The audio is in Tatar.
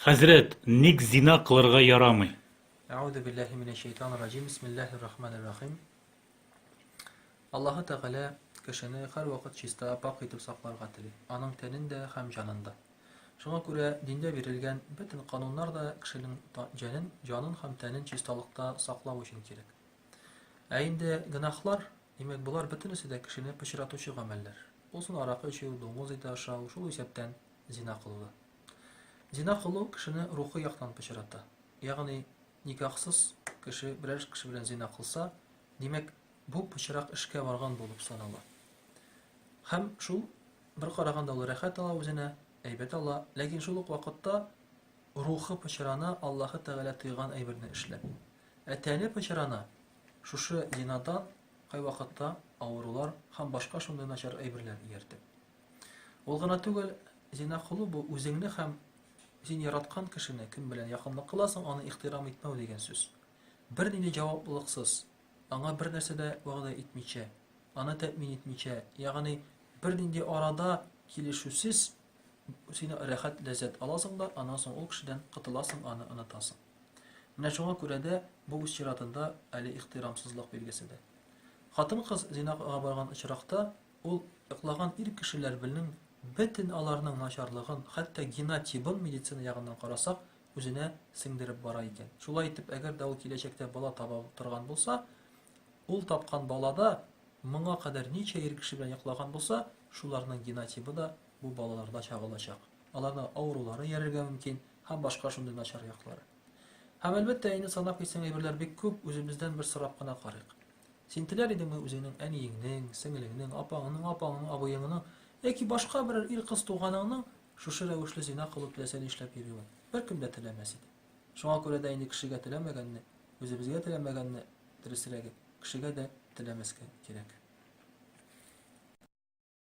Хәзрәт, ник зина кылырга ярамый? Әүзу биллаһи минәш-шәйтанир-раҗим. Бисмиллаһир-рахманир-рахим. Аллаһы Тәгалә кешене һәрвакыт чиста, пак итеп сакларга тели. Аның тәнендә һәм җанында. Шуңа күрә диндә бирелгән бөтен кануннар да кешенең җанын һәм тәнен чисталыкта саклау өчен кирәк. Ә инде гөнаһлар, димәк, булар бөтенесе дә кешене пычратучы гамәлләр. Булсын аракы эчү, дуңгыз ите ашау, шул исәптән зина кылу. Зина кылу кешене рухи яктан пычрата. Ягъни никахсыз кеше берәр кеше белән зина кылса, димәк, бу пычрак эшкә барган булып санала. Һәм шул бер караганда ул рәхәт ала үзенә, әйбәт ала, ләкин шул ук вакытта рухы пычрана, Аллаһы Тәгалә тыйган әйберне эшләп. Ә тәне пычрана, шушы зинадан кайвакытта авырулар һәм башка шундый начар әйберләр ияртеп. Ул гына түгел, зина кылу бу үзеңне һәм син яраткан кешене кем белән якынлык кыласың, аны ихтирам итмәү дигән сүз. Бер нинди җаваплылыксыз, аңа бер нәрсә дә вәгъдә итмичә, аны тәэмин итмичә, ягъни бер нинди арада килешүсез сине рәхәт ләззәт аласың да, аннан соң ул кешедән кытыласың, аны онытасың. Менә шуңа күрә дә бу үз чиратында әле ихтирамсызлык билгесе. Хатын-кыз зинага барган очракта ул иклаган ир кешеләр белән бөтен аларның начарлыгын, хәтта генотипын медицина ягыннан карасак, үзенә сеңдереп бара икән. Шулай итеп, әгәр дә ул киләчәктә бала таба торган булса, ул тапкан балада моңа кадәр ничә ир кеше белән яклаган булса, шуларның генотипы да бу балаларда чагылачак. Аларның авырулары ярырга мөмкин, һәм башка шундый начар яклары. Һәм әлбәттә, инде санап китсәң әйберләр бик күп, үзебездән бер сорап кына карыйк. Син теләр идеңме үзеңнең әниеңнең, сеңлеңнең, апаңның, абыеңның яки башка берәр ир кыз туганыңның шушы рәвешле зина кылып теләсә эшләп йөрүен? Беркем дә теләмәс иде. Шуңа күрә дә инде кешегә теләмәгәнне, үзебезгә теләмәгәнне, дөресрәге, кешегә дә теләмәскә кирәк.